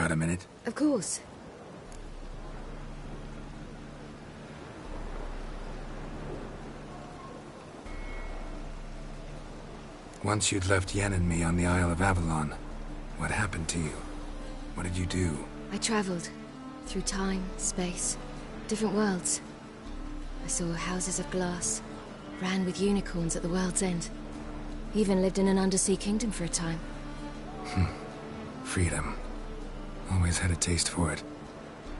Got a minute? Of course. Once you'd left Yen and me on the Isle of Avalon, what happened to you? What did you do? I traveled. Through time, space, different worlds. I saw houses of glass, ran with unicorns at the world's end. Even lived in an undersea kingdom for a time. Freedom. Always had a taste for it.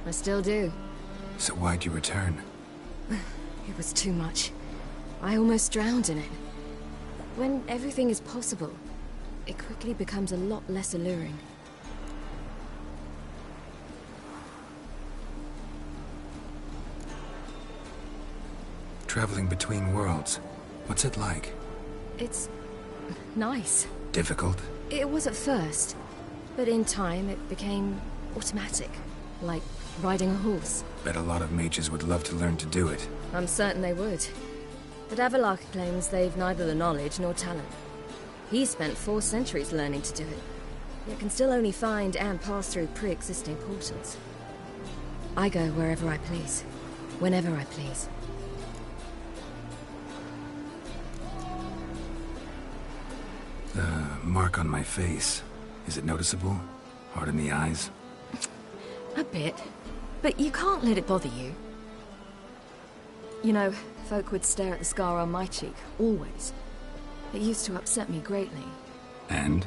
I still do. So why'd you return? It was too much. I almost drowned in it. When everything is possible, it quickly becomes a lot less alluring. Traveling between worlds, what's it like? It's nice. Difficult? It was at first, but in time it became automatic, like riding a horse. Bet a lot of mages would love to learn to do it. I'm certain they would. But Avalok claims they've neither the knowledge nor talent. He spent 4 centuries learning to do it, yet can still only find and pass through pre-existing portals. I go wherever I please, whenever I please. The mark on my face, is it noticeable? Hard in the eyes? A bit. But you can't let it bother you. You know, folk would stare at the scar on my cheek, always. It used to upset me greatly. And?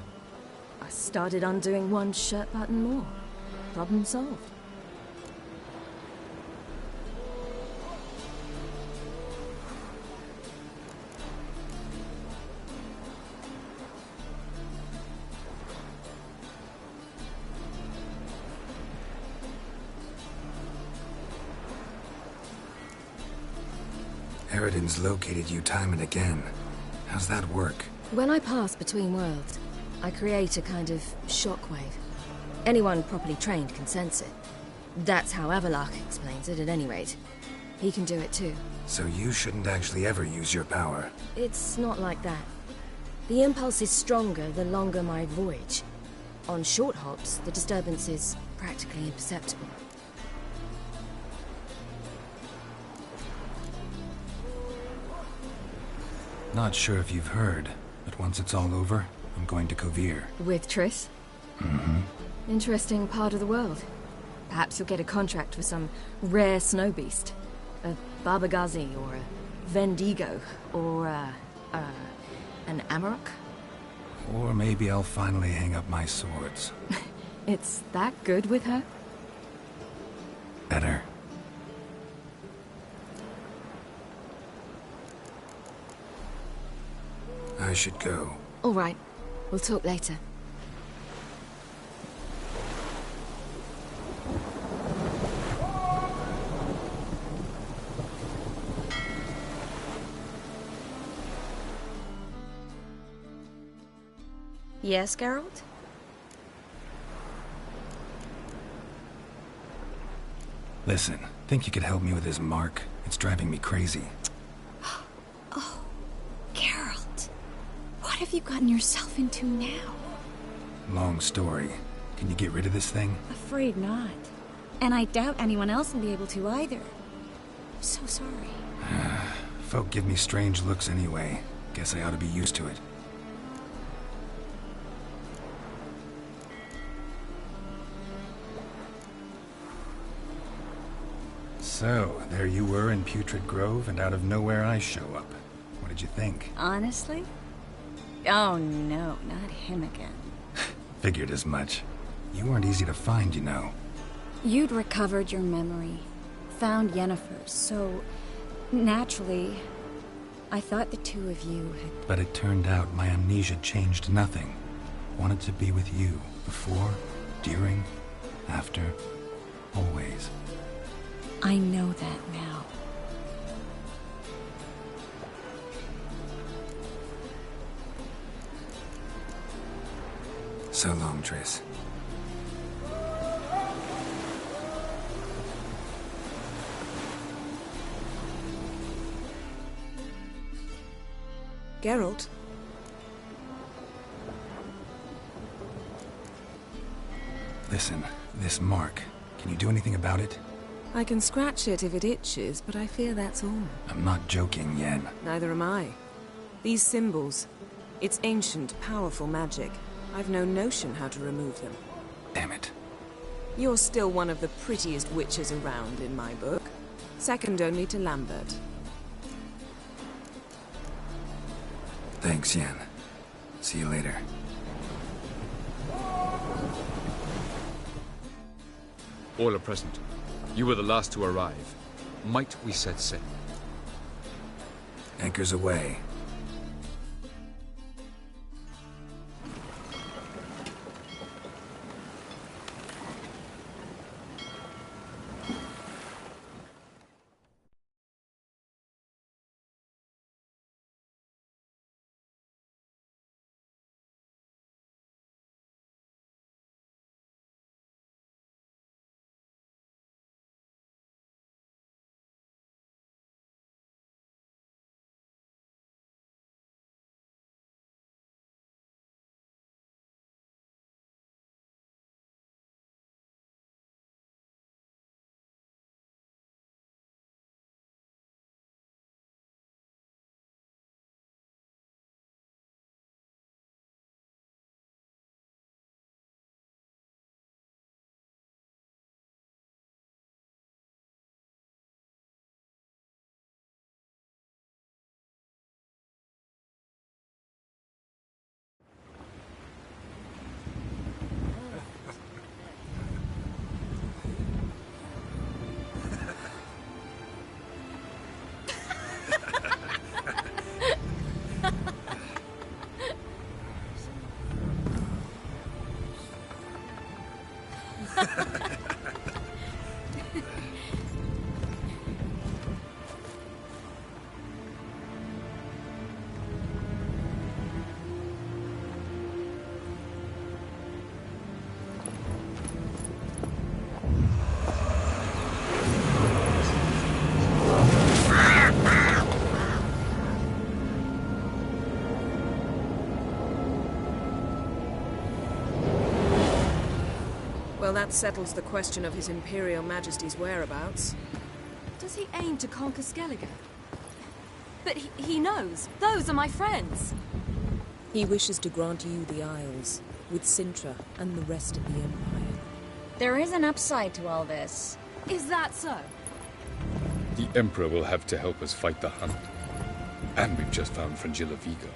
I started undoing one shirt button more. Problem solved. Eridan's located you time and again. How's that work? When I pass between worlds, I create a kind of shockwave. Anyone properly trained can sense it. That's how Avalok explains it, at any rate. He can do it too. So you shouldn't actually ever use your power. It's not like that. The impulse is stronger the longer my voyage. On short hops, the disturbance is practically imperceptible. Not sure if you've heard, but once it's all over, I'm going to Kovir. With Triss? Mm-hmm. Interesting part of the world. Perhaps you'll get a contract with some rare snow beast. A Barbagazi, or a Vendigo, or an Amarok? Or maybe I'll finally hang up my swords. It's that good with her? Better. I should go. All right. We'll talk later. Yes, Geralt? Listen, think you could help me with this mark? It's driving me crazy. Oh, Geralt. What have you gotten yourself into now? Long story. Can you get rid of this thing? Afraid not. And I doubt anyone else will be able to either. I'm so sorry. Folk give me strange looks anyway. Guess I ought to be used to it. So, there you were in Putrid Grove, and out of nowhere I show up. What did you think? Honestly? Oh no, not him again. Figured as much. You weren't easy to find, you know. You'd recovered your memory, found Yennefer, so naturally, I thought the two of you had... But it turned out my amnesia changed nothing. Wanted to be with you, before, during, after, always. I know that now. So long, Triss. Geralt? Listen, This mark, can you do anything about it? I can scratch it if it itches, but I fear that's all. I'm not joking, Yen. Neither am I. These symbols, it's ancient, powerful magic. I've no notion how to remove them. Damn it. You're still one of the prettiest witches around in my book. Second only to Lambert. Thanks, Yen. See you later. All are present. You were the last to arrive. Might we set sail? Anchor's away. Well, that settles the question of His Imperial Majesty's whereabouts. Does he aim to conquer Skellige? But he knows. Those are my friends. He wishes to grant you the Isles, with Sintra and the rest of the Empire. There is an upside to all this. Is that so? The Emperor will have to help us fight the Hunt. And we've just found Fringilla Vigo.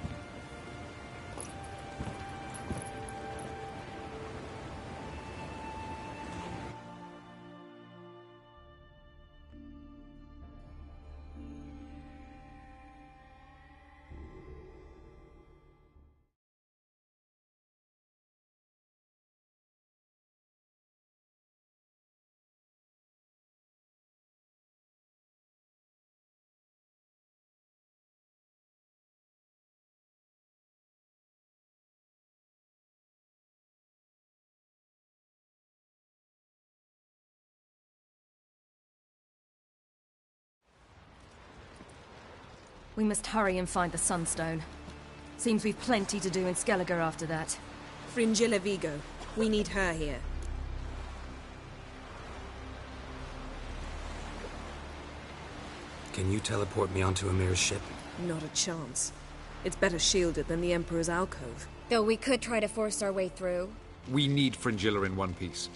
We must hurry and find the Sunstone. Seems we've plenty to do in Skellige after that. Fringilla Vigo. We need her here. Can you teleport me onto Amir's ship? Not a chance. It's better shielded than the Emperor's alcove. Though we could try to force our way through. We need Fringilla in one piece.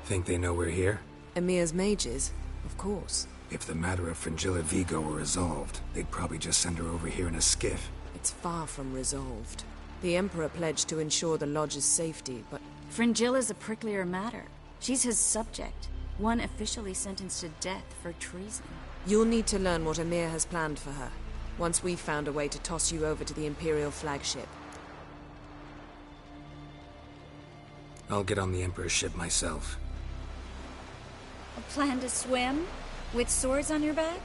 Think they know we're here? Emir's mages, of course. If the matter of Fringilla Vigo were resolved, they'd probably just send her over here in a skiff. It's far from resolved. The Emperor pledged to ensure the Lodge's safety, but... Fringilla's a pricklier matter. She's his subject, one officially sentenced to death for treason. You'll need to learn what Emir has planned for her, once we've found a way to toss you over to the Imperial flagship. I'll get on the Emperor's ship myself. A plan to swim? With swords on your back?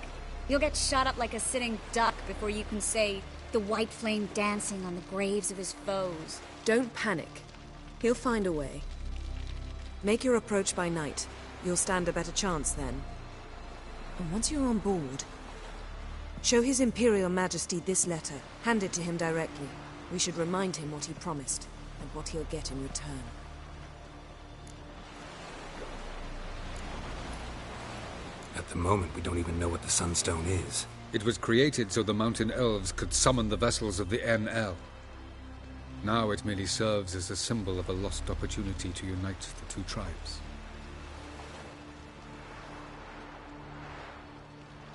You'll get shot up like a sitting duck before you can say, the white flame dancing on the graves of his foes. Don't panic. He'll find a way. Make your approach by night. You'll stand a better chance then. And once you're on board, show His Imperial Majesty this letter. Hand it to him directly. We should remind him what he promised, and what he'll get in return. At the moment, we don't even know what the Sunstone is. It was created so the mountain elves could summon the vessels of the NL. Now it merely serves as a symbol of a lost opportunity to unite the two tribes.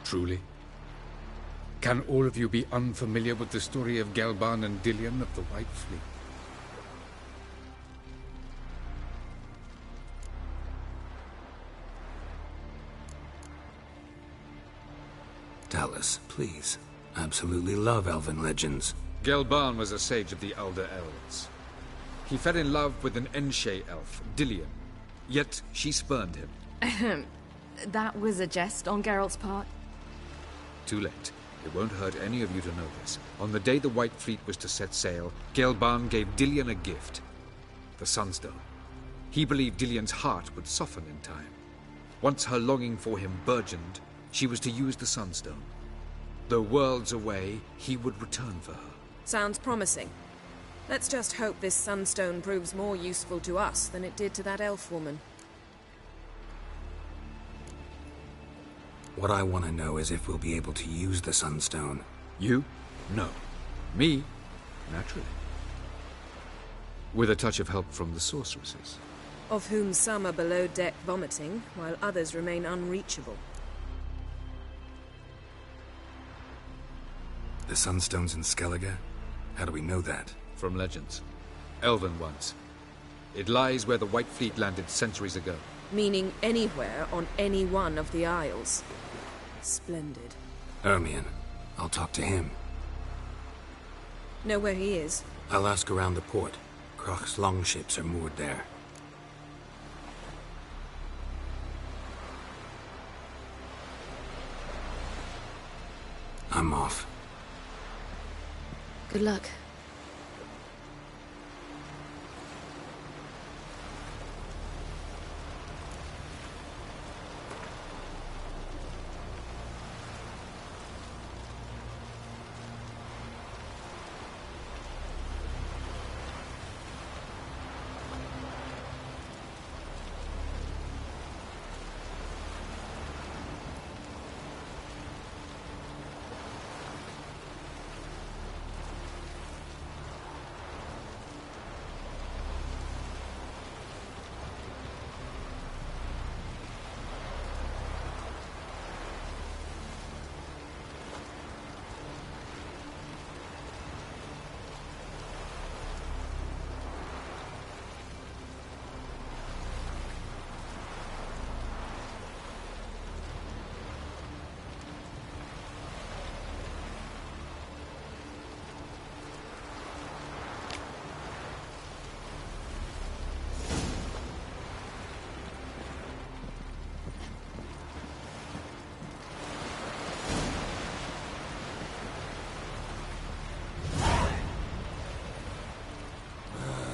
Truly? Can all of you be unfamiliar with the story of Gelban and Dillion of the White Fleet? Tell us, please. Absolutely love elven legends. Gelban was a sage of the Elder Elves. He fell in love with an Enshe elf, Dillion, yet she spurned him. That was a jest on Geralt's part? Too late. It won't hurt any of you to know this. On the day the White Fleet was to set sail, Gelban gave Dillion a gift. The Sunstone. He believed Dillion's heart would soften in time. Once her longing for him burgeoned, she was to use the Sunstone. Though worlds away, he would return for her. Sounds promising. Let's just hope this Sunstone proves more useful to us than it did to that elf woman. What I want to know is if we'll be able to use the Sunstone. You? No. Me? Naturally. With a touch of help from the sorceresses. Of whom some are below deck vomiting, while others remain unreachable. The Sunstone's in Skellige? How do we know that? From legends. Elven ones. It lies where the White Fleet landed centuries ago. Meaning anywhere on any one of the Isles. Splendid. Ermion. I'll talk to him. Know where he is? I'll ask around the port. Croc's longships are moored there. I'm off. Good luck.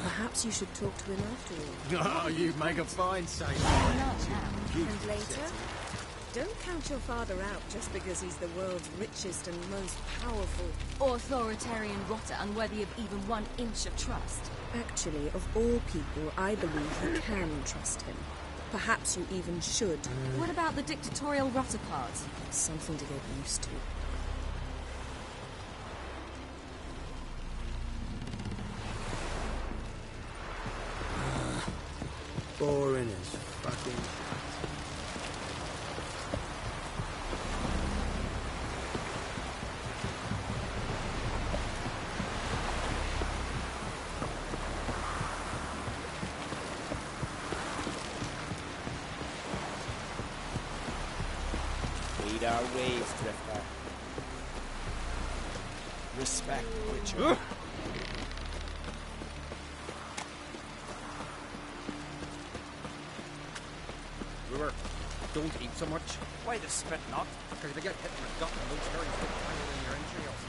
Perhaps you should talk to him after all. Oh, you make a fine saint. And later? Don't count your father out just because he's the world's richest and most powerful. Authoritarian rotter unworthy of even 1 inch of trust. Actually, of all people, I believe you can trust him. Perhaps you even should. What about the dictatorial rotter part? Something to get used to. Boring as fucking... Lead our ways, Drifter. Respect, Witcher. Don't eat so much. Why the spit not? Because if you get hit in the gut and those hairs get tangled in your entrails.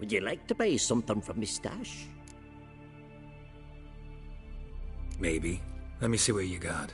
Would you like to buy something from me stash? Maybe. Let me see what you got.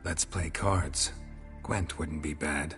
Let's play cards. Gwent wouldn't be bad.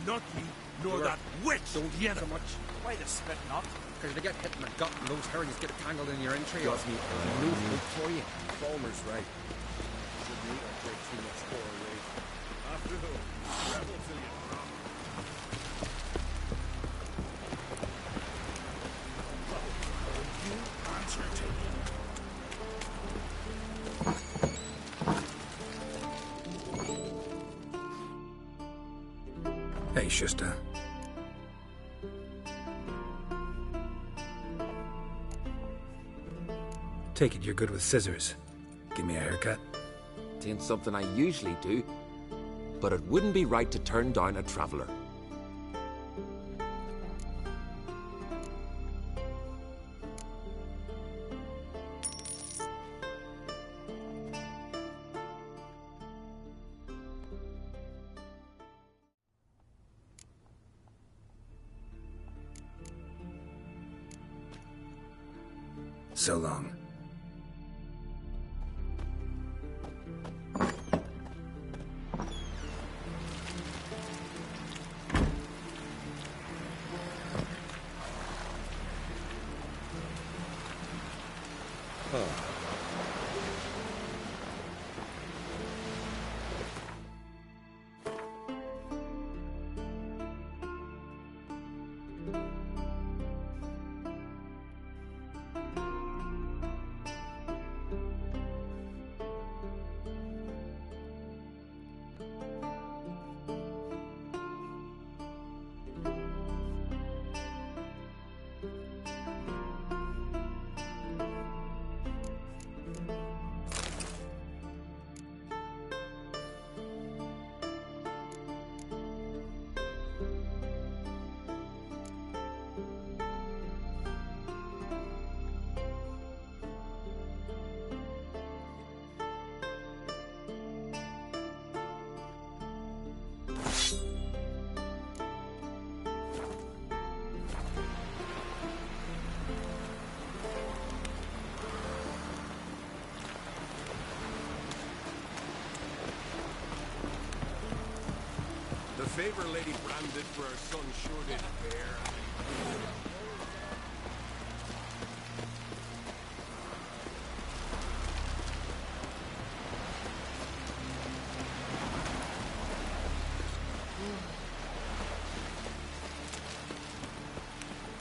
Not ye, nor that witch. Don't Ye eat so much. Why the spit not? Because they get hit in the gut and those herrings get tangled in your entrails. No food for you. Falmer's right. Shouldn't eat or take too much for away. After those, rebel till you drop. You answer to me. Hey, Schuster. Take it you're good with scissors. Give me a haircut. It ain't something I usually do, but it wouldn't be right to turn down a traveler. So long. The favor Lady Bran did for her son sure did bear.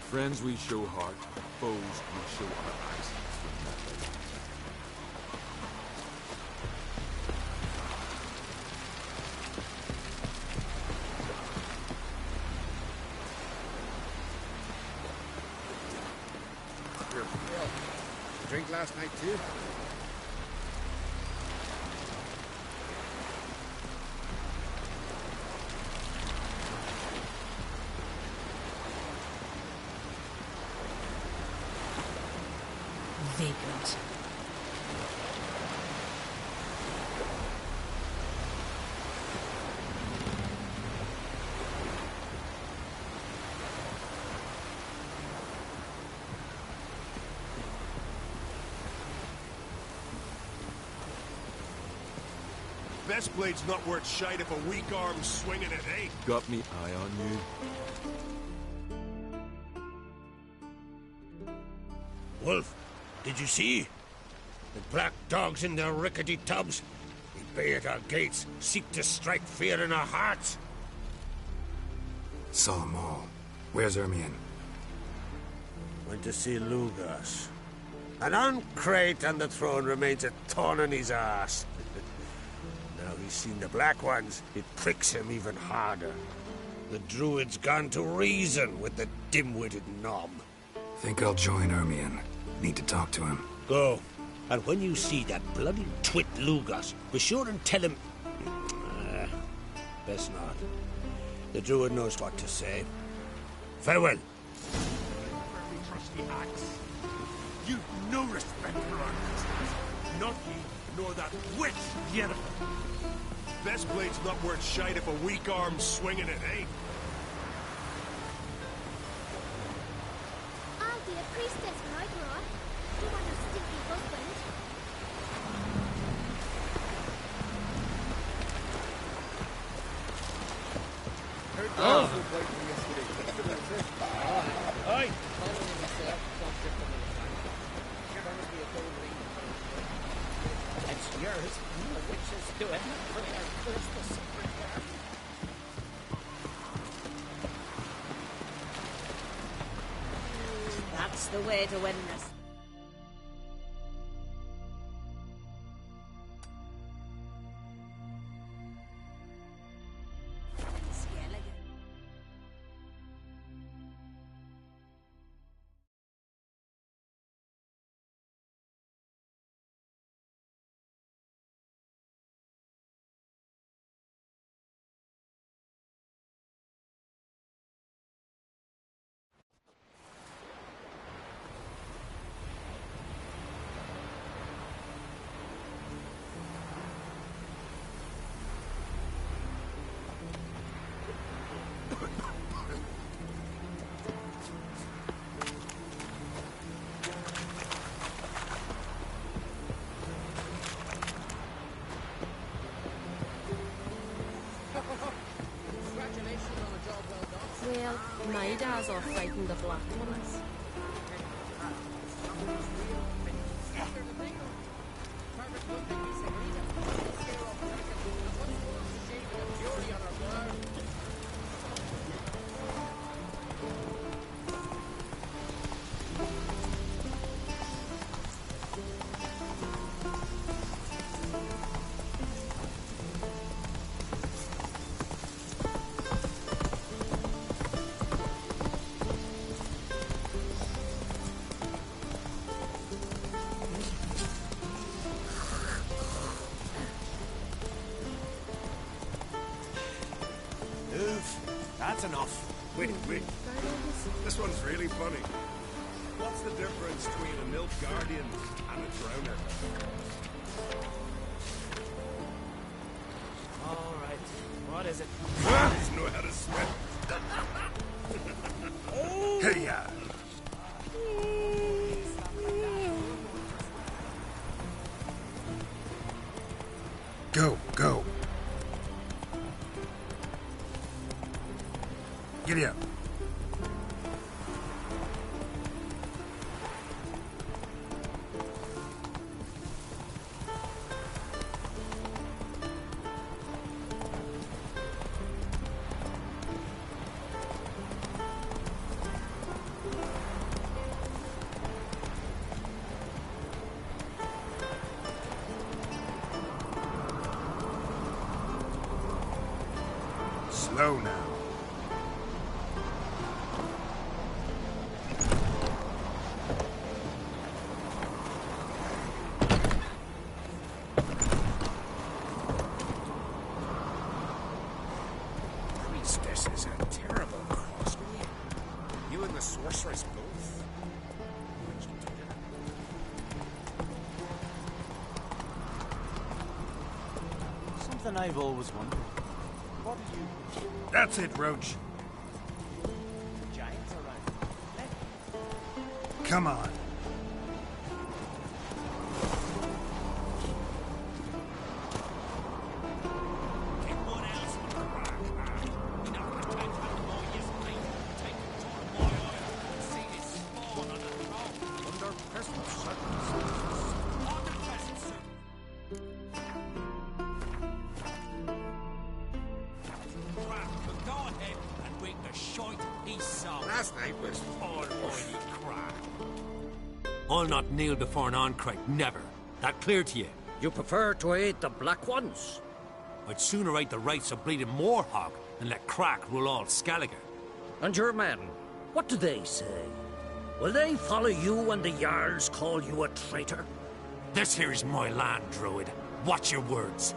Friends we show heart, foes we show our eyes. Drink last night too? Vagrant. Best blade's not worth shite if a weak arm's swinging it, eh? Got me eye on you. Wolf, did you see? The black dogs in their rickety tubs. We bay at our gates, seek to strike fear in our hearts. Saw 'em all. Where's Ermion? Went to see Lugas. An uncrate on the throne remains a thorn in his ass. Now he's seen the Black Ones, it pricks him even harder. The druid's gone to reason with the dim-witted knob. Think I'll join Ermion. Need to talk to him. Go. And when you see that bloody twit Lugas, be sure and tell him... best not. The druid knows what to say. Farewell. Very trusty axe. You've no respect for our customers. Not ye, nor that witch Yennefer. Best blade's not worth shite if a weak arm's swinging it, eh? I'll be a priestess when I grow up. You want a stinky husband? Heard Oh. Aye. It's yours. No witches do it. Where's the secret there? That's the way to win this. Well, my dad's are fighting the black ones. That's enough. Wait. This one's really funny. What's the difference between a milk guardian and a drowner? All right. What is it? Just know how to swim. Hey-ya! Go. Giddy up. Slow now. Priestess is a terrible crossway. You and the sorceress both. Something I've always wondered. What did you... That's it, Roach. Giants around. Come on. Last night was almighty crap. I'll not kneel before an Oncrite, never. That clear to you? You prefer to aid the Black Ones? I'd sooner aid the rights of bleeding Moorhog than let Crack rule all Skellige. And your men, what do they say? Will they follow you when the Jarls call you a traitor? This here is my land, Druid. Watch your words.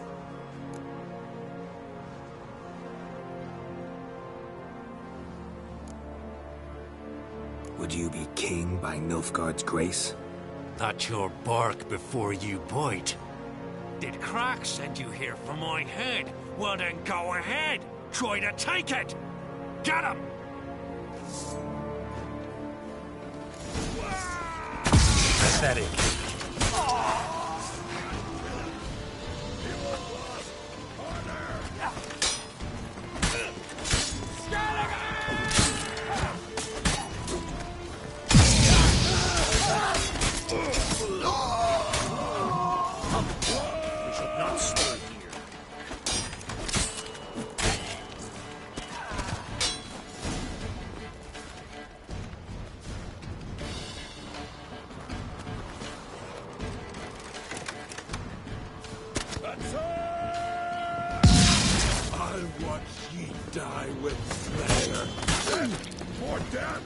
Would you be king by Nilfgaard's grace? That's your bark before you bite. Did Crack send you here for my head? Well then go ahead. Try to take it. Get him! Pathetic. More death!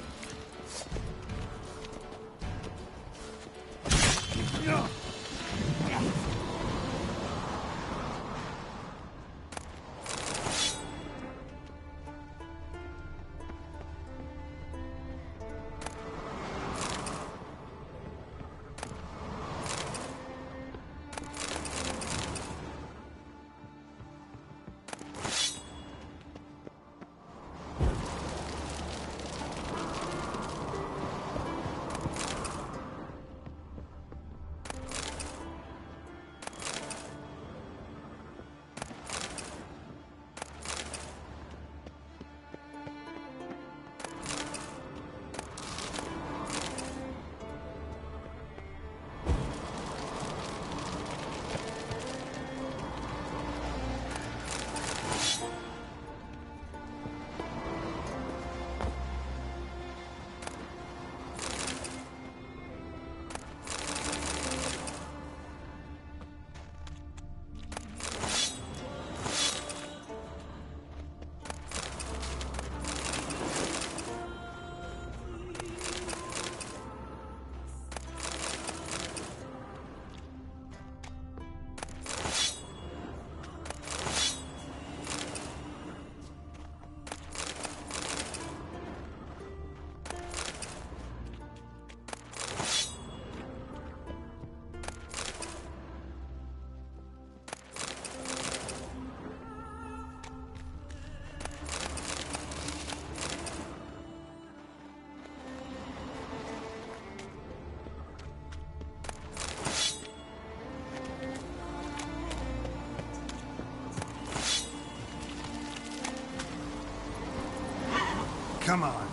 Come on.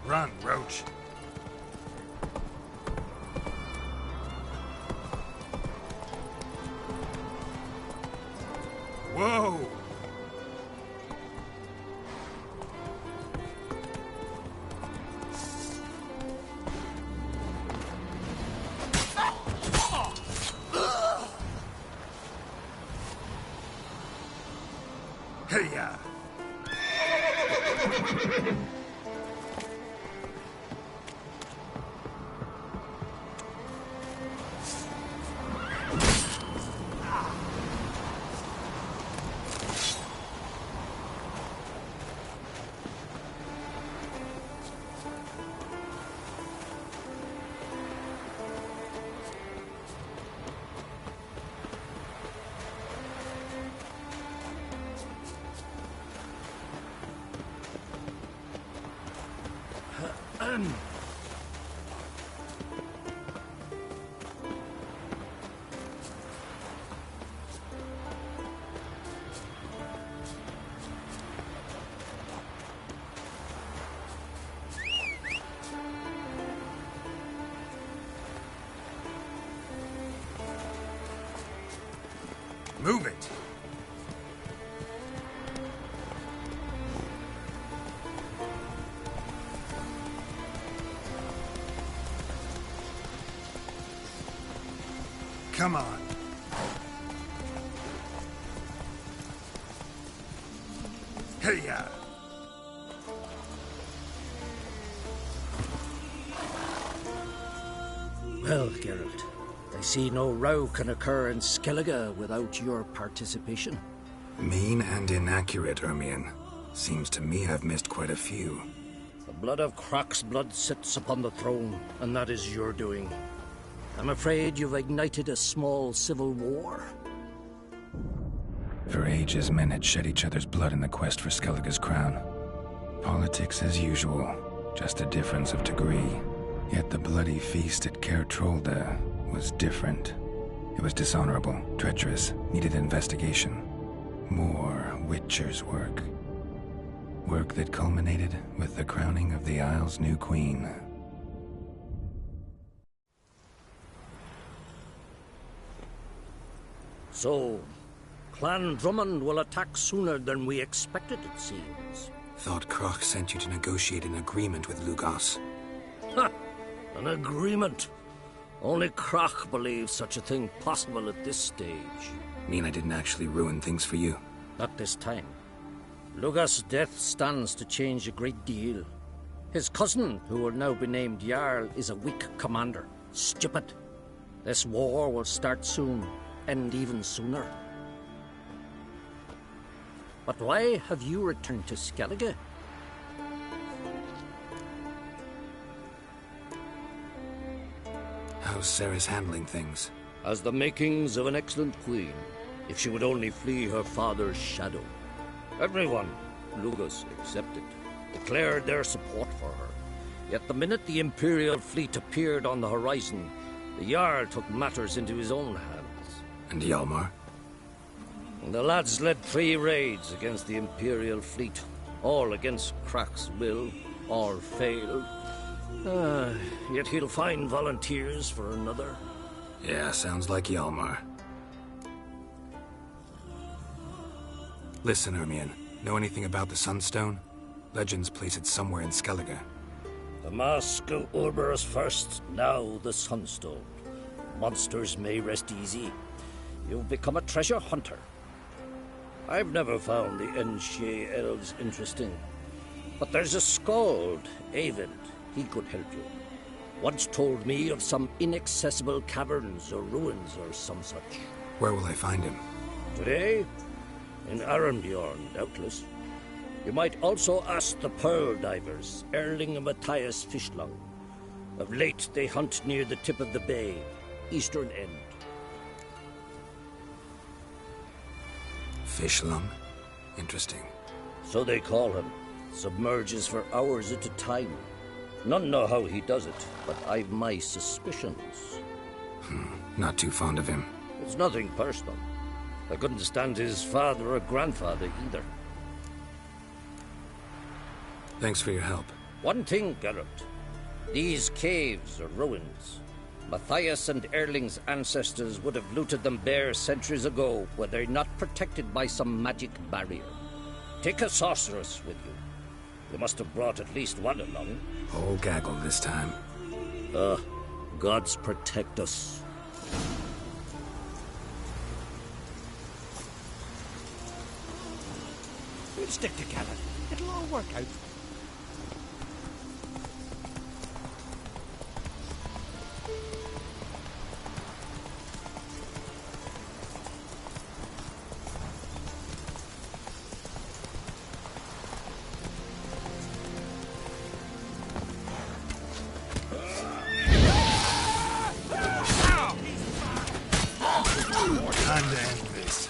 Run, Roach. Whoa! Hey-ya! Move it! Come on. Hey-ya! Well, Geralt, I see no row can occur in Skellige without your participation. Mean and inaccurate, Ermion. Seems to me I've missed quite a few. The blood of Croc's blood sits upon the throne, and that is your doing. I'm afraid you've ignited a small civil war. For ages, men had shed each other's blood in the quest for Skellige's crown. Politics as usual, just a difference of degree. Yet the bloody feast at Caer Trolda was different. It was dishonorable, treacherous, needed investigation. More Witcher's work. Work that culminated with the crowning of the Isle's new queen. So, Clan Drummond will attack sooner than we expected, it seems. Thought Croc sent you to negotiate an agreement with Lugos. Ha! An agreement? Only Croc believes such a thing possible at this stage. Mean I didn't actually ruin things for you? Not this time. Lugas' death stands to change a great deal. His cousin, who will now be named Jarl, is a weak commander. Stupid. This war will start soon, end even sooner. But why have you returned to Skellige? How's Sarah's handling things? Has the makings of an excellent queen, if she would only flee her father's shadow. Everyone, Lugas excepted, declared their support for her. Yet the minute the Imperial fleet appeared on the horizon, the Jarl took matters into his own hands. And Hjalmar? The lads led 3 raids against the Imperial fleet, all against Krak's will, all failed. Yet he'll find volunteers for another. Yeah, sounds like Hjalmar. Listen, Hermione, know anything about the Sunstone? Legends place it somewhere in Skellige. The mask of Urberus first, now the Sunstone. Monsters may rest easy. You've become a treasure hunter. I've never found the Enshe elves interesting. But there's a skald, Avid. He could help you. Once told me of some inaccessible caverns or ruins or some such. Where will I find him? Today? In Arenbjorn, doubtless. You might also ask the Pearl Divers, Erling and Matthias Fishlung. Of late, they hunt near the tip of the bay, eastern end. Fishlung? Interesting. So they call him. Submerges for hours at a time. None know how he does it, but I've my suspicions. Not too fond of him. It's nothing personal. I couldn't stand his father or grandfather either. Thanks for your help. One thing, Geralt. These caves are ruins. Matthias and Erling's ancestors would have looted them bare centuries ago were they not protected by some magic barrier. Take a sorceress with you. You must have brought at least one along. Whole gaggle this time. Gods protect us. We'll stick together. It'll all work out. Time to end this.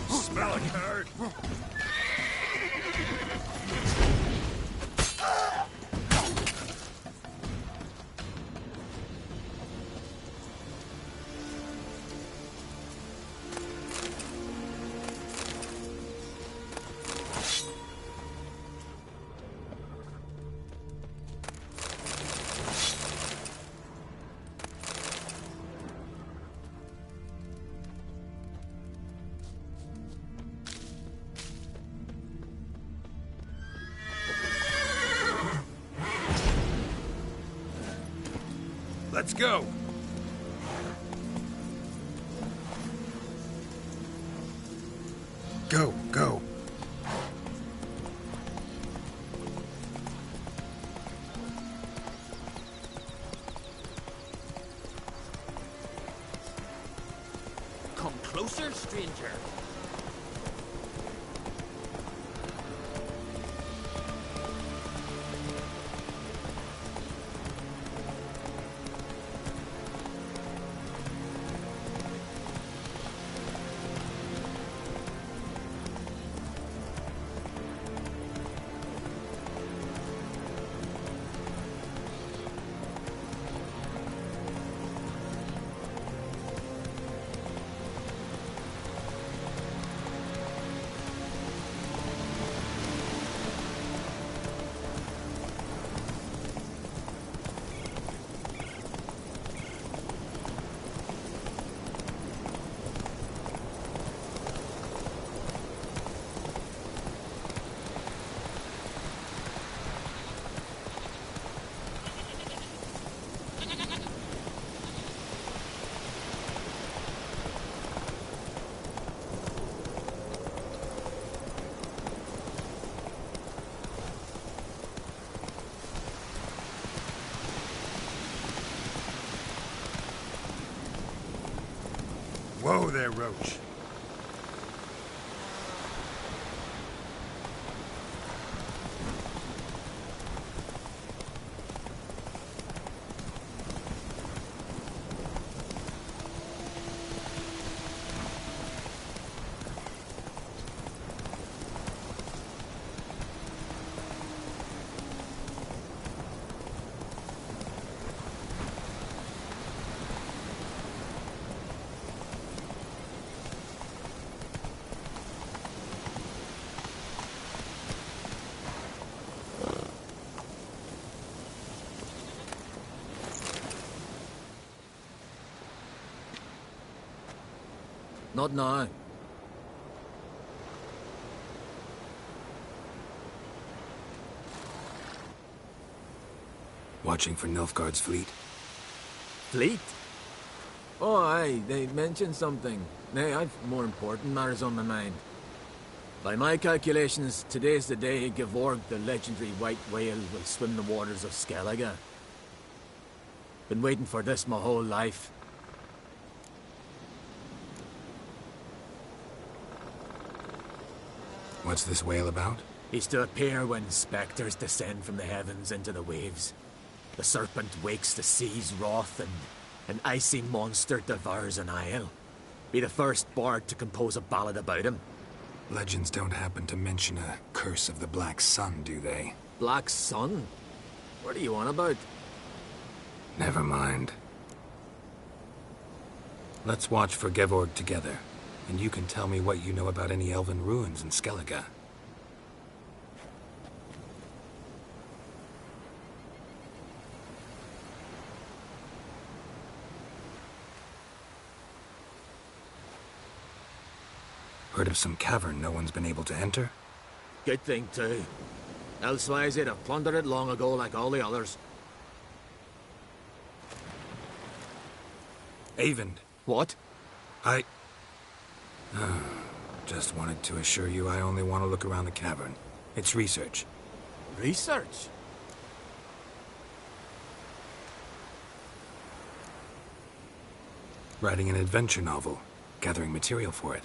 Smelling hurt. Let's go. Go, go. Come closer, stranger. there, Roach. Not now. Watching for Nilfgaard's fleet? Fleet? Oh, aye, they mentioned something. Nay, I've more important matters on my mind. By my calculations, today's the day Gevorg, the legendary white whale, will swim the waters of Skellige. Been waiting for this my whole life. What's this whale about? He's to appear when spectres descend from the heavens into the waves. The serpent wakes the sea's wrath, and an icy monster devours an isle. Be the first bard to compose a ballad about him. Legends don't happen to mention a curse of the Black Sun, do they? Black Sun? What are you on about? Never mind. Let's watch for Gevorg together, and you can tell me what you know about any elven ruins in Skellige. Heard of some cavern no one's been able to enter? Good thing, too. Elsewise, they'd have plundered it long ago like all the others. Avend. What? Just wanted to assure you I only want to look around the cavern. It's research. Research? Writing an adventure novel. Gathering material for it.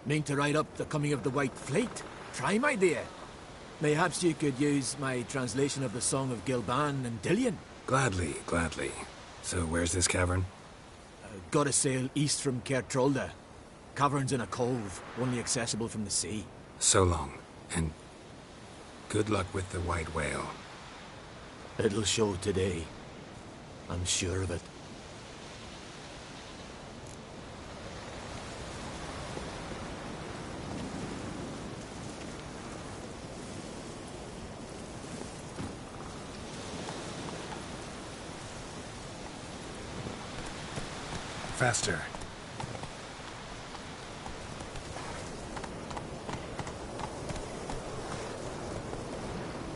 Mean to write up the coming of the White Fleet? Prime idea. Mayhaps you could use my translation of the Song of Gilban and Dillion. Gladly, gladly. So where's this cavern? Gotta sail east from Kertrolda. Cavern's in a cove, only accessible from the sea. So long, and good luck with the white whale. It'll show today. I'm sure of it. Faster.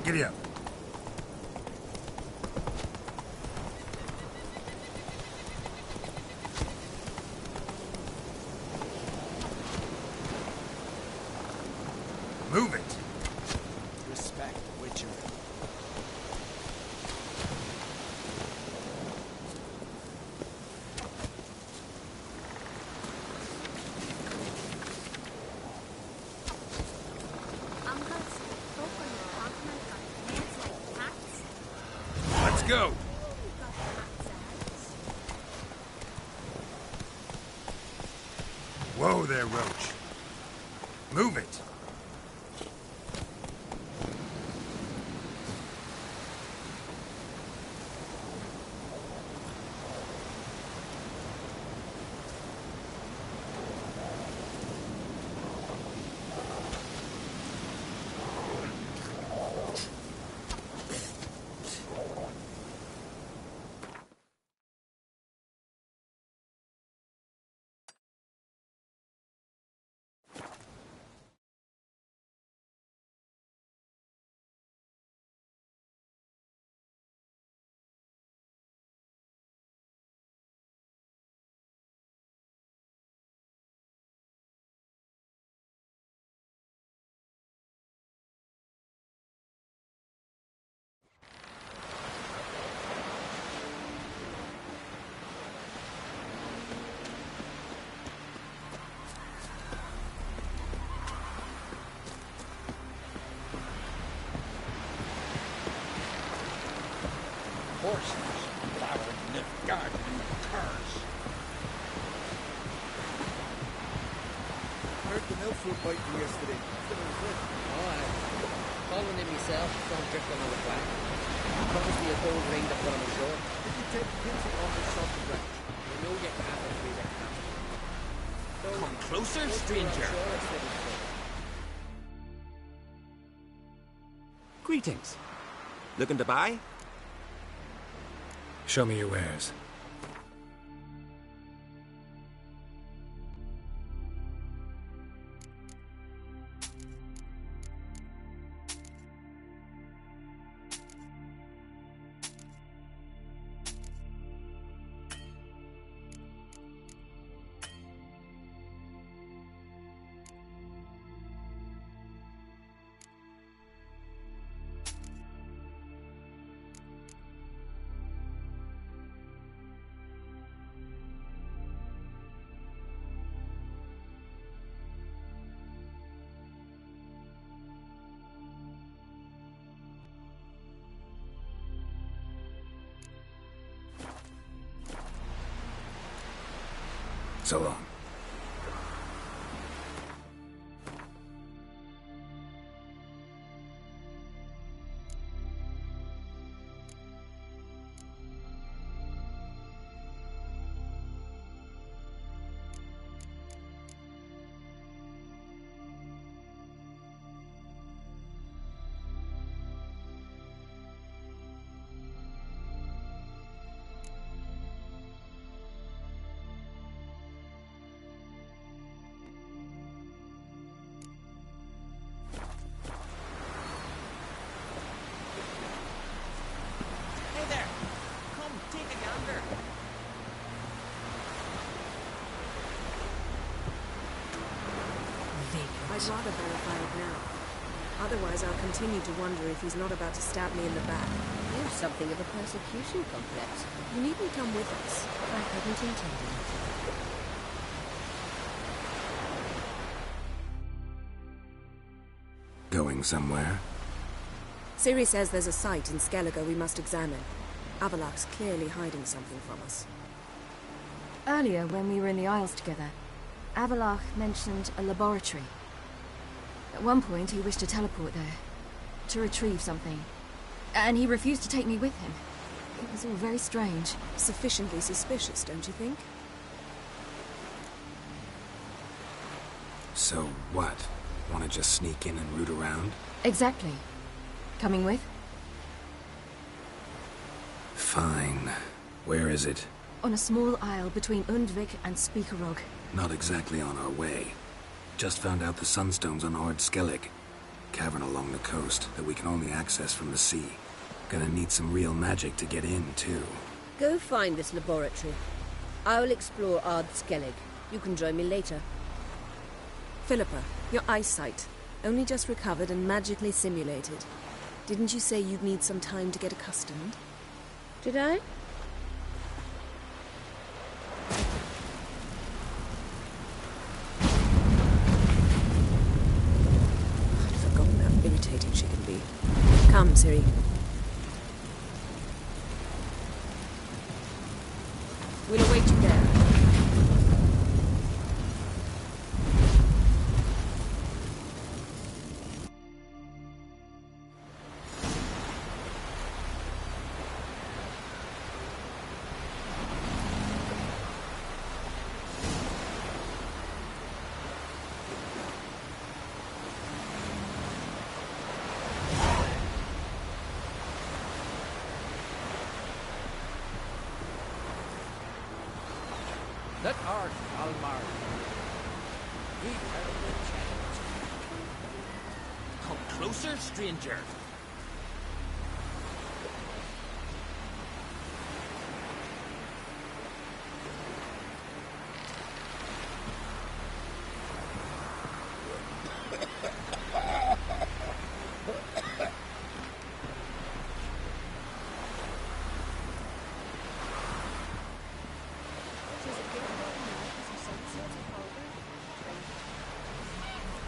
Giddy up. Move it. Respect, Witcher. Let's go. Whoa there, Roach. Move it. horses, plowing the garden and cars. Heard the milk fruit bite from yesterday. Aye. Calling in myself, don't drifting on the back. Promised me a gold ring to put on the shore. Did you take the pencil off the soft branch? You know you can't read a cat. Come closer, stranger. Greetings. Looking to buy? Show me your wares. So long. I'd rather verify it now. Otherwise, I'll continue to wonder if he's not about to stab me in the back. You've something of a persecution complex. You needn't come with us. I hadn't intended it. Going somewhere? Ciri says there's a site in Skellige we must examine. Avalok's clearly hiding something from us. Earlier, when we were in the Isles together, Avalok mentioned a laboratory. At one point, he wished to teleport there, to retrieve something. And he refused to take me with him. It was all very strange. Sufficiently suspicious, don't you think? So what? Want to just sneak in and root around? Exactly. Coming with? Fine. Where is it? On a small isle between Undvik and Speakerog. Not exactly on our way. Just found out the sunstone's on Ord Skellig. Cavern along the coast that we can only access from the sea. Gonna need some real magic to get in, too. Go find this laboratory. I'll explore Ard Skellig. You can join me later. Philippa, your eyesight. Only just recovered and magically simulated. Didn't you say you'd need some time to get accustomed? Did I? I'd forgotten how irritating she can be. Come, Ciri. We'll await you there. Let art Almar. We herald enchantment. Come closer, stranger.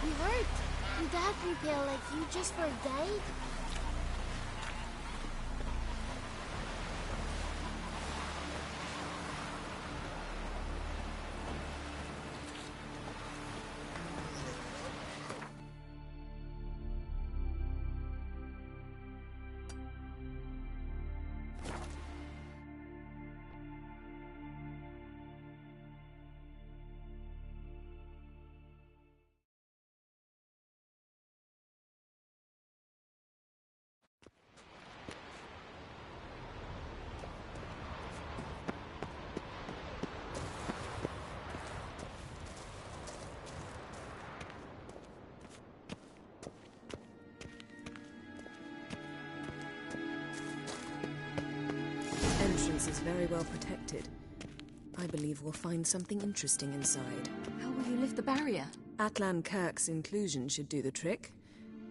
You hurt. You got me pale like you just for a day. entrance is very well protected. I believe we'll find something interesting inside. How will you lift the barrier? Atlan Kirk's inclusion should do the trick.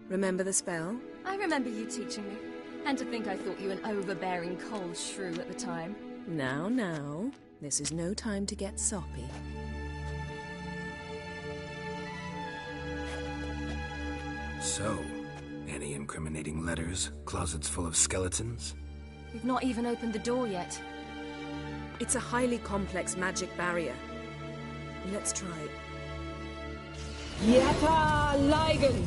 Remember the spell? I remember you teaching me. And to think I thought you an overbearing cold shrew at the time. Now. This is no time to get soppy. So, any incriminating letters? Closets full of skeletons? We've not even opened the door yet. It's a highly complex magic barrier. Let's try. Yeta Ligen!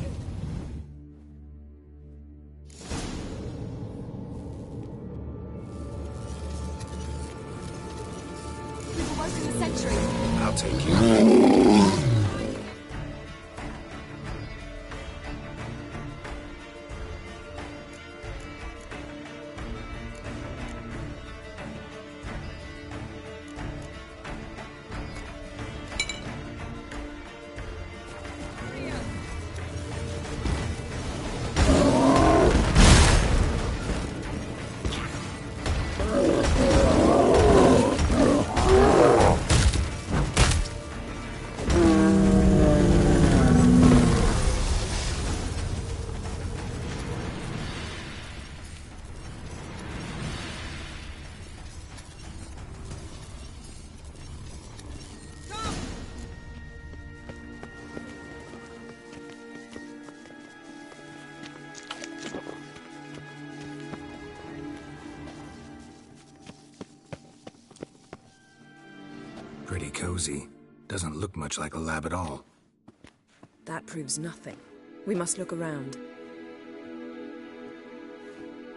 We've awoken the sentry. I'll take you. Pretty cozy. Doesn't look much like a lab at all. That proves nothing. We must look around.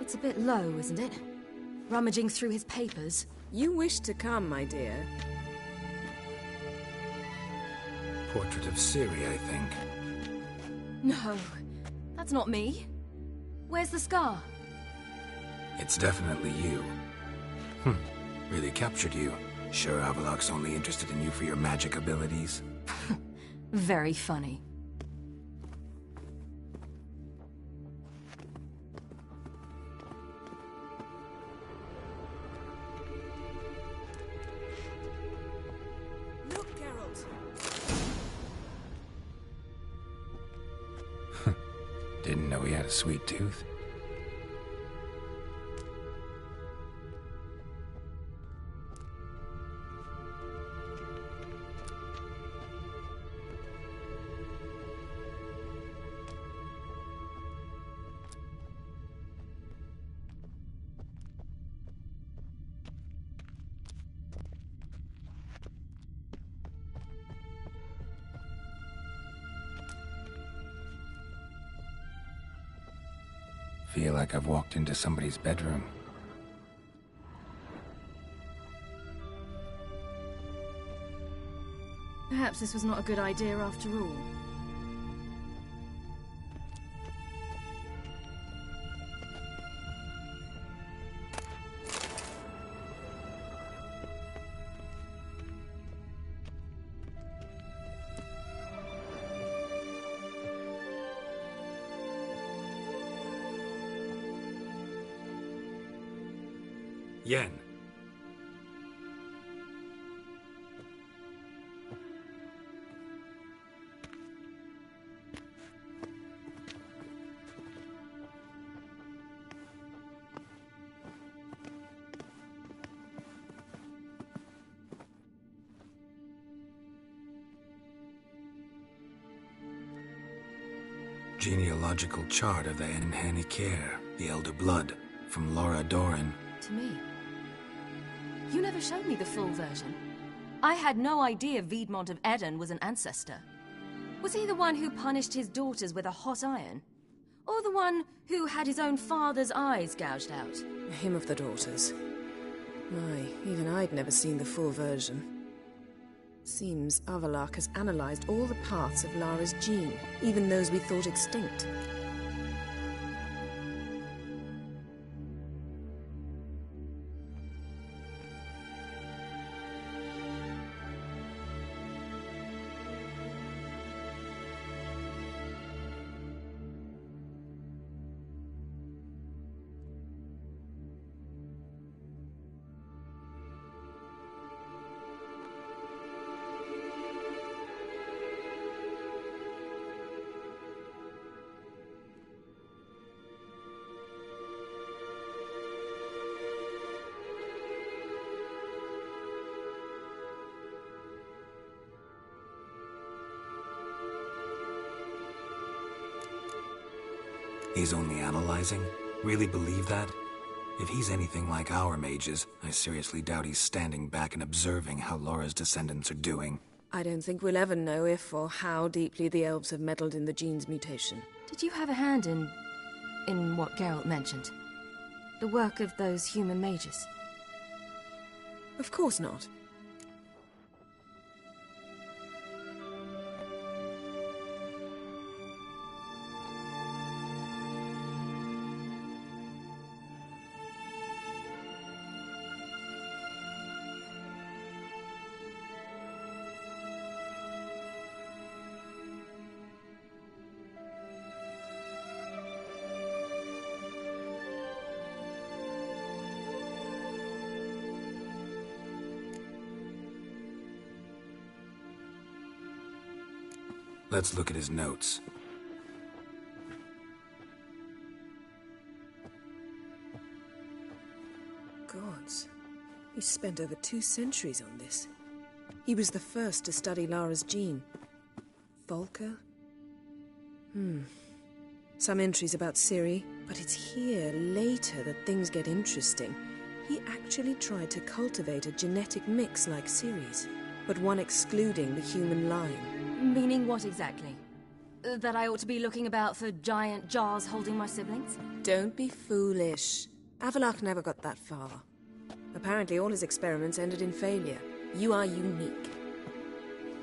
It's a bit low, isn't it? Rummaging through his papers. You wish to come, my dear. Portrait of Ciri, I think. No, that's not me. Where's the scar? It's definitely you. Really captured you. Sure Avalok's only interested in you for your magic abilities? Very funny. Look, Geralt! Didn't know he had a sweet tooth. Feel like I've walked into somebody's bedroom. Perhaps this was not a good idea after all. Yen. Genealogical chart of the Enhanikare, the Elder Blood, from Laura Doran. To me. You never showed me the full version. I had no idea Viedmont of Eden was an ancestor. Was he the one who punished his daughters with a hot iron? Or the one who had his own father's eyes gouged out? Him of the daughters. My, even I'd never seen the full version. Seems Avalok has analyzed all the parts of Lara's gene, even those we thought extinct. He's only analyzing? Really believe that? If he's anything like our mages, I seriously doubt he's standing back and observing how Laura's descendants are doing. I don't think we'll ever know if or how deeply the elves have meddled in the gene's mutation. Did you have a hand in what Geralt mentioned? The work of those human mages? Of course not. Let's look at his notes. Gods. He spent over 2 centuries on this. He was the first to study Lara's gene. Volker? Some entries about Ciri, but it's here, later, that things get interesting. He actually tried to cultivate a genetic mix like Ciri's, but one excluding the human line. Meaning what exactly? That I ought to be looking about for giant jars holding my siblings? Don't be foolish. Avallac'h never got that far. Apparently all his experiments ended in failure. You are unique.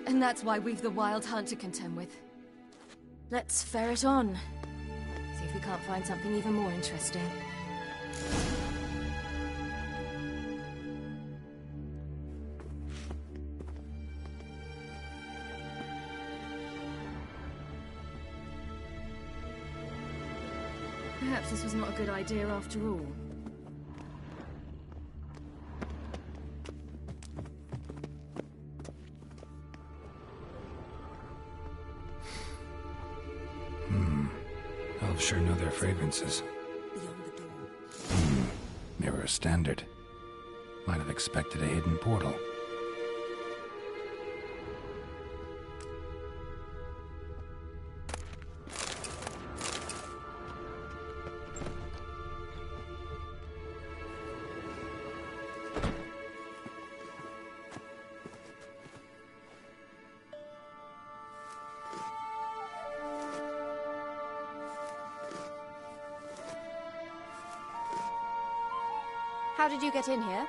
And that's why we've the Wild Hunt to contend with. Let's ferret on. See if we can't find something even more interesting. Perhaps this was not a good idea after all. Elves sure know their fragrances. Beyond the door. Mirror standard. Might have expected a hidden portal. How did you get in here?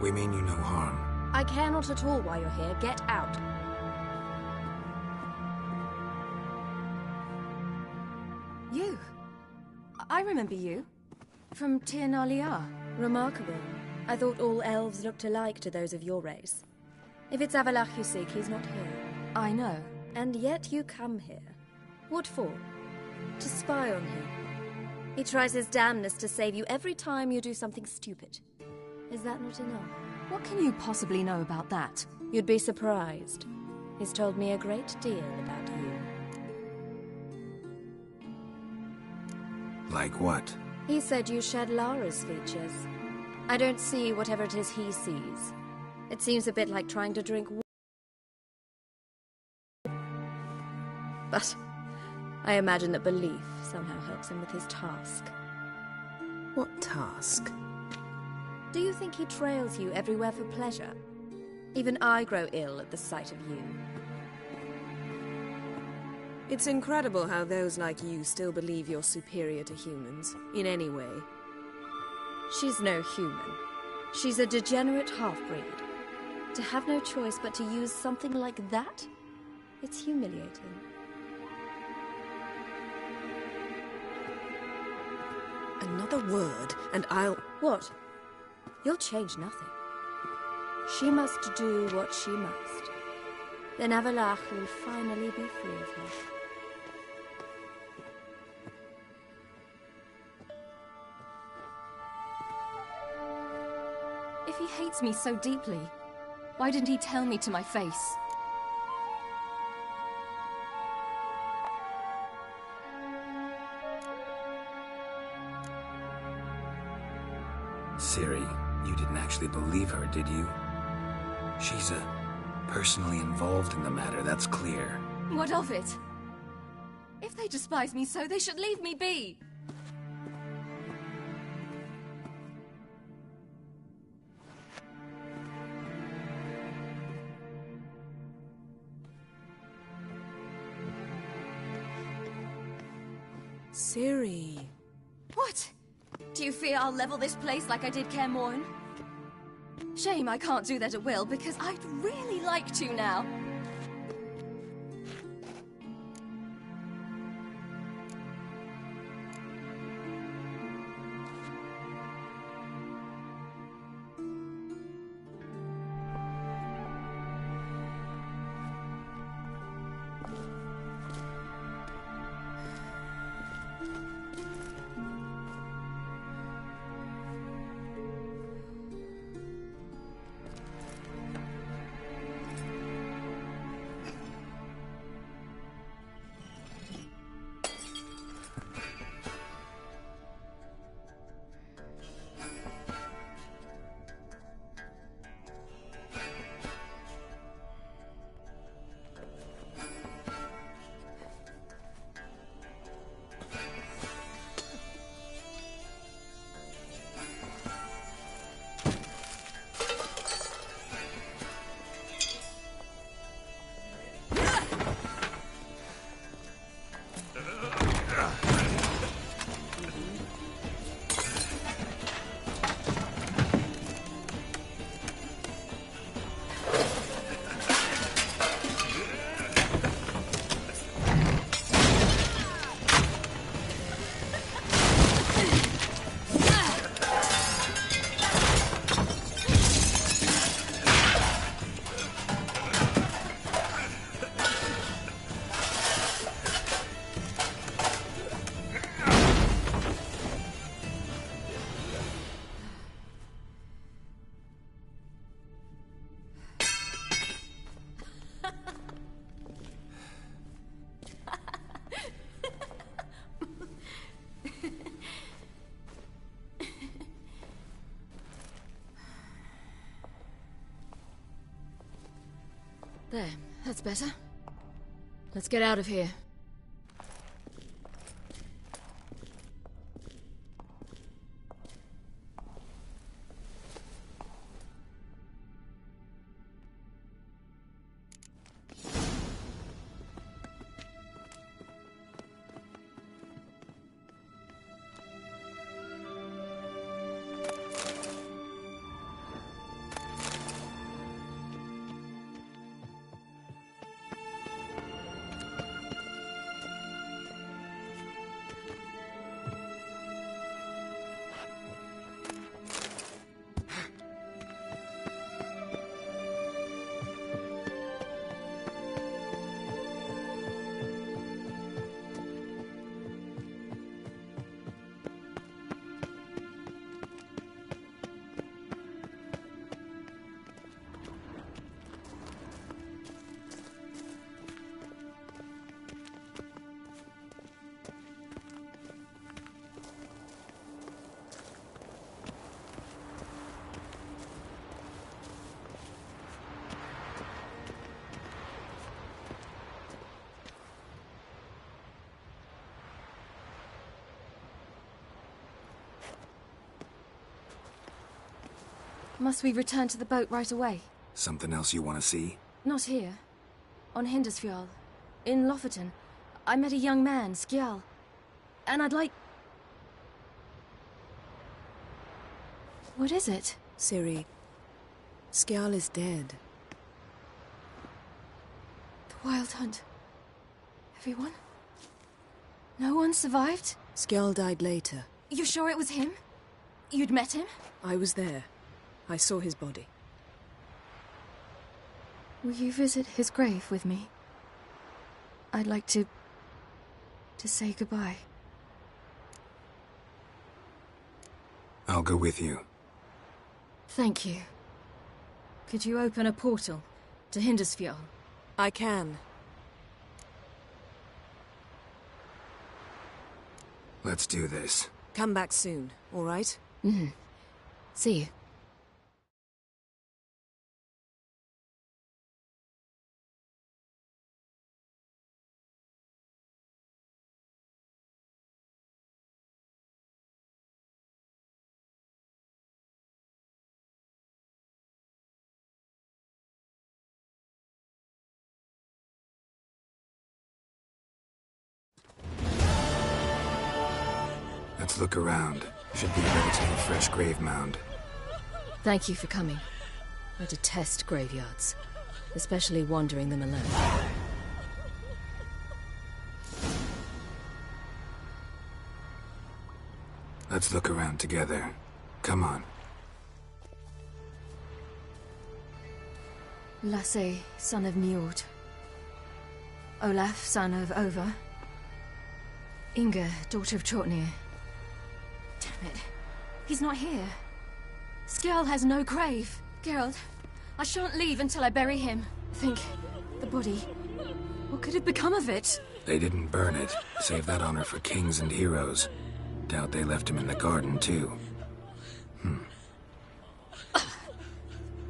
We mean you no harm. I care not at all why you're here. Get out. You. I remember you. From Tir na Liar. Remarkable. I thought all elves looked alike to those of your race. If it's Avallac'h you seek, he's not here. I know. And yet you come here. What for? To spy on him. He tries his damnedest to save you every time you do something stupid. Is that not enough? What can you possibly know about that? You'd be surprised. He's told me a great deal about you. Like what? He said you shared Lara's features. I don't see whatever it is he sees. It seems a bit like trying to drink water. But I imagine that belief somehow helps him with his task. What task? Do you think he trails you everywhere for pleasure? Even I grow ill at the sight of you. It's incredible how those like you still believe you're superior to humans, in any way. She's no human. She's a degenerate half-breed. To have no choice but to use something like that? It's humiliating. Another word, and I'll... What? You'll change nothing. She must do what she must. Then Avallac'h will finally be free of her. If he hates me so deeply, why didn't he tell me to my face? Ciri, you didn't actually believe her, did you? She's a personally involved in the matter, that's clear. What of it? If they despise me so, they should leave me be. Ciri. What? Do you fear I'll level this place like I did Kaer Morhen? Shame I can't do that at will, because I'd really like to now. There, that's better. Let's get out of here. Must we return to the boat right away? Something else you want to see? Not here. On Hindersfjall. In Lofoten. I met a young man, Skjal. And I'd like... What is it? Ciri, Skjal is dead. The Wild Hunt. Everyone? No one survived? Skjal died later. You sure it was him? You'd met him? I was there. I saw his body. Will you visit his grave with me? I'd like to say goodbye. I'll go with you. Thank you. Could you open a portal to Hindersfjall? I can. Let's do this. Come back soon, all right? Mm-hmm. See you. Let's look around. Should be a relatively fresh grave mound. Thank you for coming. I detest graveyards, especially wandering them alone. Let's look around together. Come on. Lasse, son of Njord. Olaf, son of Over. Inga, daughter of Trotnir. Damn it. He's not here. Skjall has no grave. Geralt, I shan't leave until I bury him. Think, the body. What could have become of it? They didn't burn it. Save that honor for kings and heroes. Doubt they left him in the garden, too.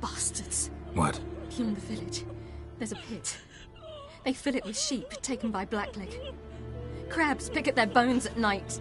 Bastards. What? Beyond the village, there's a pit. They fill it with sheep taken by Blackleg. Crabs pick at their bones at night.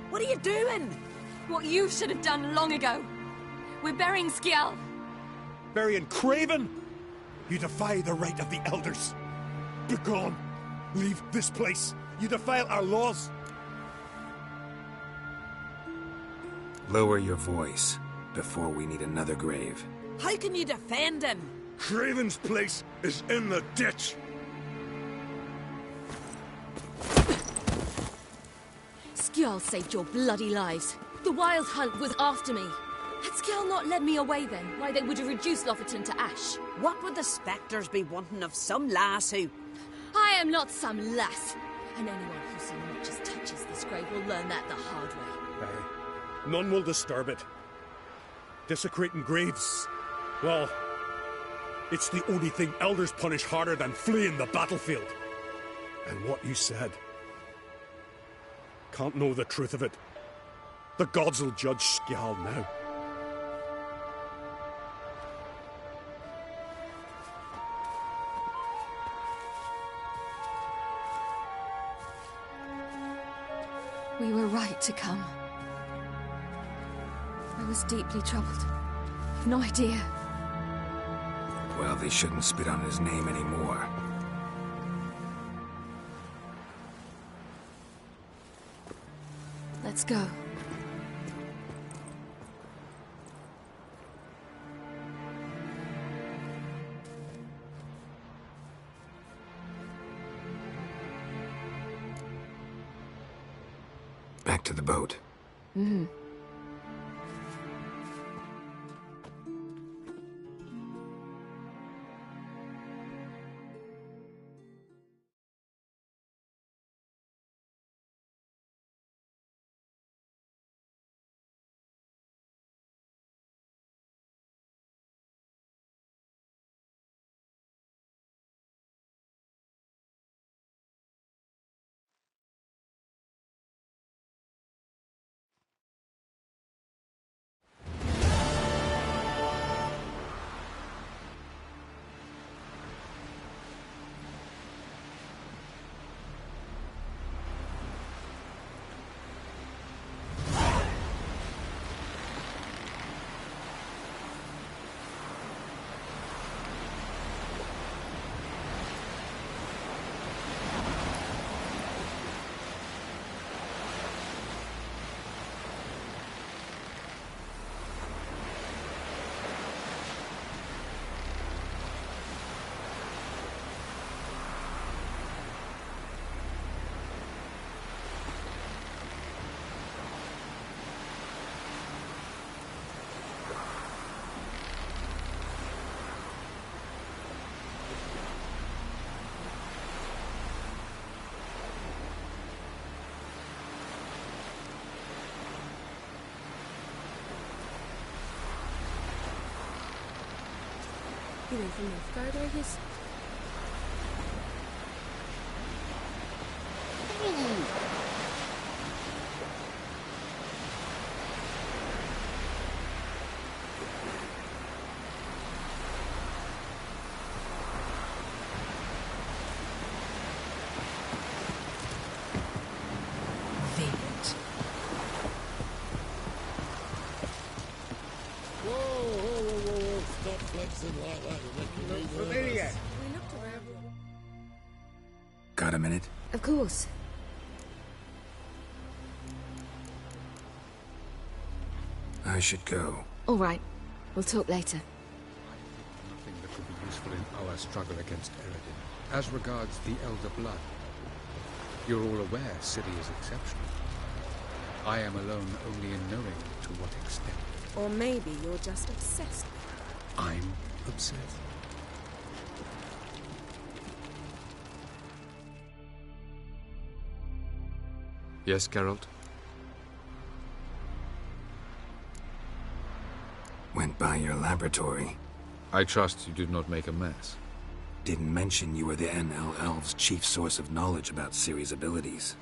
What are you doing? What you should have done long ago. We're burying Skjall. Burying Craven? You defy the right of the elders. Begone. Leave this place. You defile our laws. Lower your voice before we need another grave. How can you defend him? Craven's place is in the ditch. Skjall saved your bloody lives. The Wild Hunt was after me. Had Skjall not led me away then, why they would have reduced Lofoten to ash. What would the spectres be wanting of some lass who... I am not some lass. And anyone who so much as touches this grave will learn that the hard way. Aye. None will disturb it. Desecrating graves. Well, it's the only thing elders punish harder than fleeing the battlefield. And what you said... Can't know the truth of it. The gods will judge Skjall now. We were right to come. I was deeply troubled. I've no idea. Well, they shouldn't spit on his name anymore. Let's go. Back to the boat. Mm-hmm. You know from Nilfgaard, are yous? Whoa. Stop flexing like that. You're making me familiar. Got a minute? Of course. I should go. All right. We'll talk later. Nothing that could be useful in our struggle against Eredin. As regards the Elder Blood, you're all aware Ciri is exceptional. I am alone only in knowing to what extent. Or maybe you're just obsessed. I'm obsessed. Yes, Geralt? Went by your laboratory. I trust you did not make a mess. Didn't mention you were the NL Elves' chief source of knowledge about Ciri's abilities.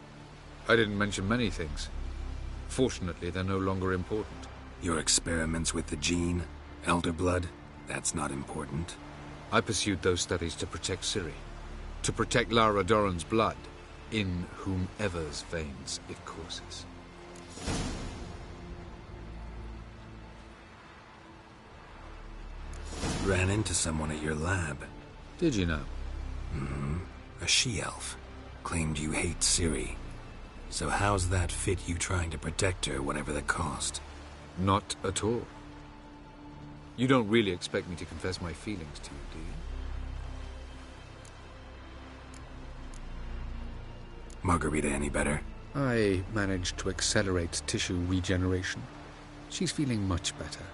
I didn't mention many things. Fortunately, they're no longer important. Your experiments with the gene, Elder Blood, that's not important. I pursued those studies to protect Ciri. To protect Lara Doran's blood, in whomever's veins it courses. Ran into someone at your lab. Did you know? Mm-hmm. A she-elf. Claimed you hate Ciri. So how's that fit you trying to protect her, whatever the cost? Not at all. You don't really expect me to confess my feelings to you, do you? Margarita any better? I managed to accelerate tissue regeneration. She's feeling much better.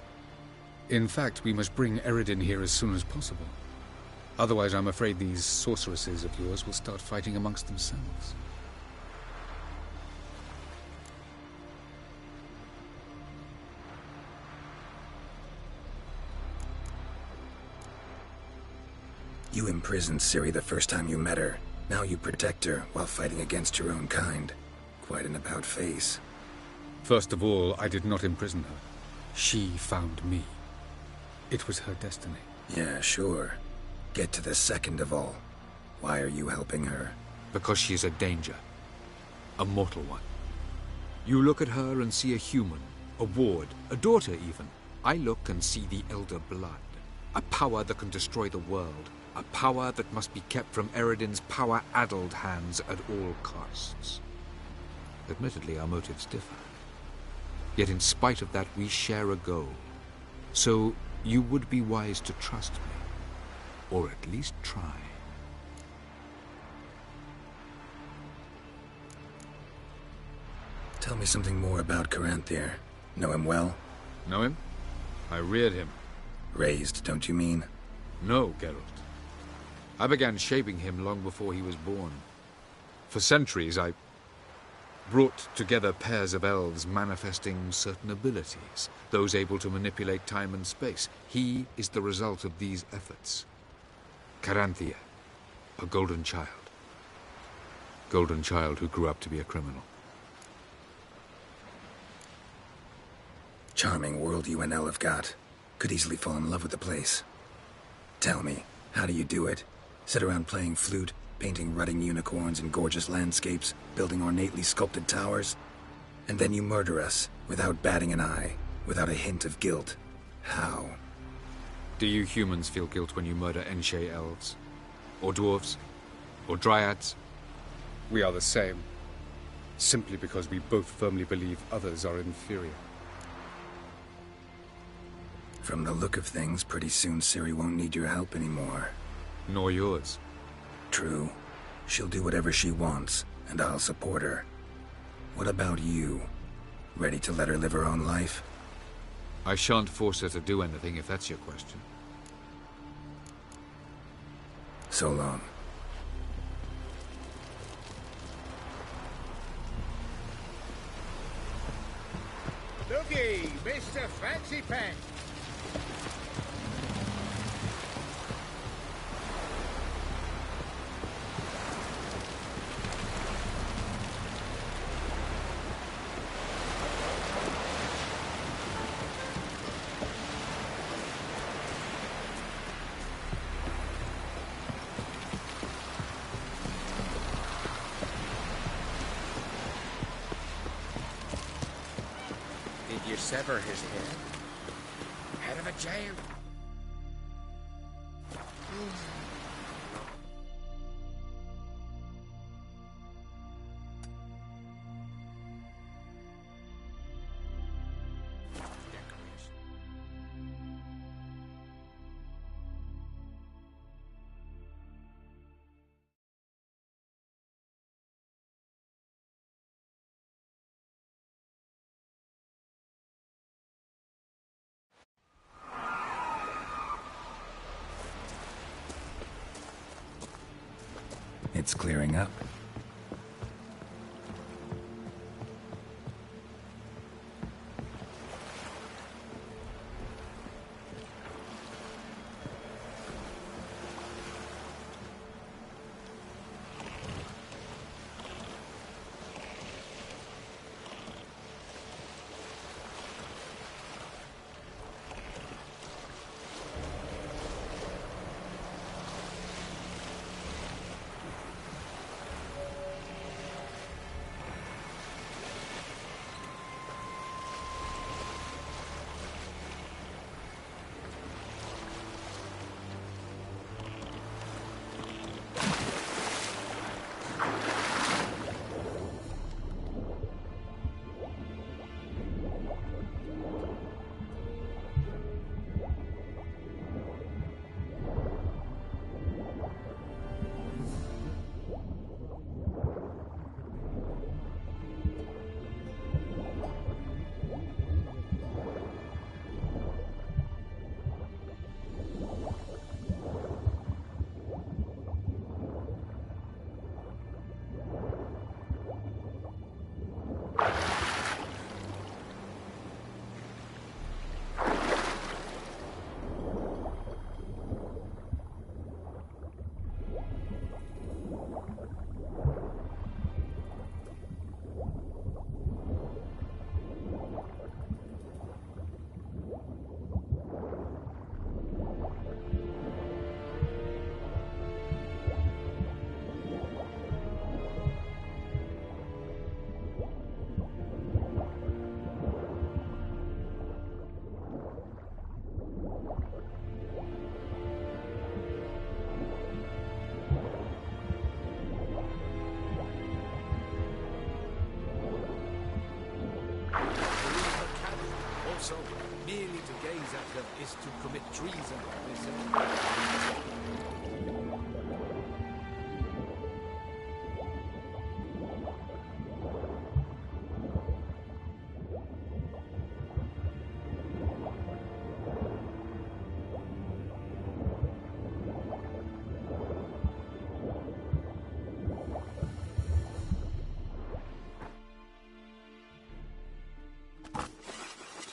In fact, we must bring Eredin here as soon as possible. Otherwise, I'm afraid these sorceresses of yours will start fighting amongst themselves. You imprisoned Ciri the first time you met her. Now you protect her while fighting against your own kind. Quite an about-face. First of all, I did not imprison her. She found me. It was her destiny. Yeah, sure. Get to the second of all. Why are you helping her? Because she is a danger. A mortal one. You look at her and see a human, a ward, a daughter even. I look and see the Elder Blood. A power that can destroy the world. A power that must be kept from Eredin's power-addled hands at all costs. Admittedly, our motives differ. Yet in spite of that, we share a goal. So, you would be wise to trust me. Or at least try. Tell me something more about Caranthir. Know him well? Know him? I reared him. Raised, don't you mean? No, Geralt. I began shaping him long before he was born. For centuries, I brought together pairs of elves manifesting certain abilities, those able to manipulate time and space. He is the result of these efforts. Caranthir, a golden child. Golden child who grew up to be a criminal. Charming world you and Elle have got. Could easily fall in love with the place. Tell me, how do you do it? Sit around playing flute, painting rutting unicorns in gorgeous landscapes, building ornately sculpted towers? And then you murder us, without batting an eye, without a hint of guilt. How? Do you humans feel guilt when you murder Enshe elves? Or dwarves? Or dryads? We are the same. Simply because we both firmly believe others are inferior. From the look of things, pretty soon Ciri won't need your help anymore. Nor yours. True. She'll do whatever she wants, and I'll support her. What about you? Ready to let her live her own life? I shan't force her to do anything, if that's your question. So long. Looky, Mr. Fancy Pants. sever his head. Head of a giant. It's clearing up. Also, merely to gaze at them is to commit treason, they say.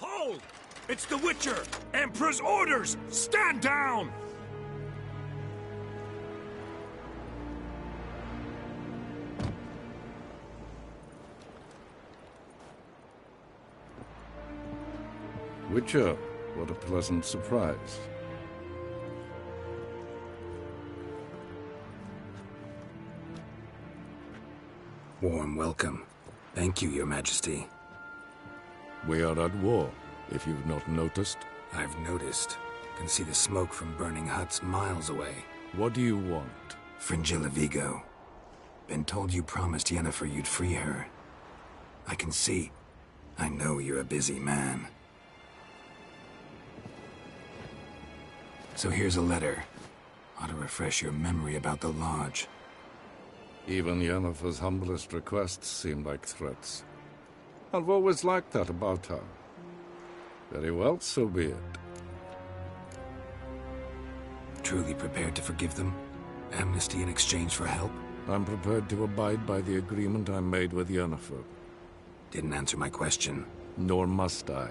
Hold! It's the Witcher! Emperor's orders! Stand down! Witcher, what a pleasant surprise. Warm welcome. Thank you, Your Majesty. We are at war, if you've not noticed. I've noticed. Can see the smoke from burning huts miles away. What do you want? Fringilla Vigo. Been told you promised Yennefer you'd free her. I can see. I know you're a busy man. So here's a letter. Ought to refresh your memory about the Lodge. Even Yennefer's humblest requests seem like threats. I've always liked that about her. Very well, so be it. Truly prepared to forgive them? Amnesty in exchange for help? I'm prepared to abide by the agreement I made with Yennefer. Didn't answer my question. Nor must I.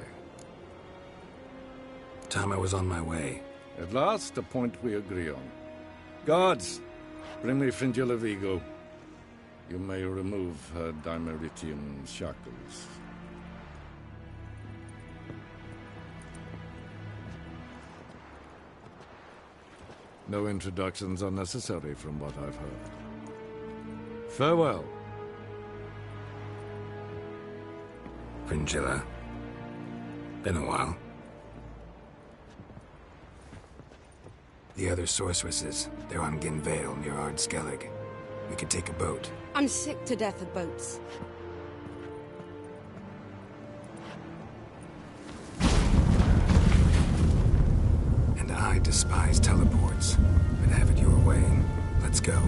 Time I was on my way. At last, a point we agree on. Guards, bring me Fringilla Vigo. You may remove her Dimeritian shackles. No introductions are necessary from what I've heard. Farewell. Fringilla, Been a while. The other sorceresses, they're on Ginvale near Ard Skellig. We could take a boat. I'm sick to death of boats. And I despise teleports, but have it your way. Let's go.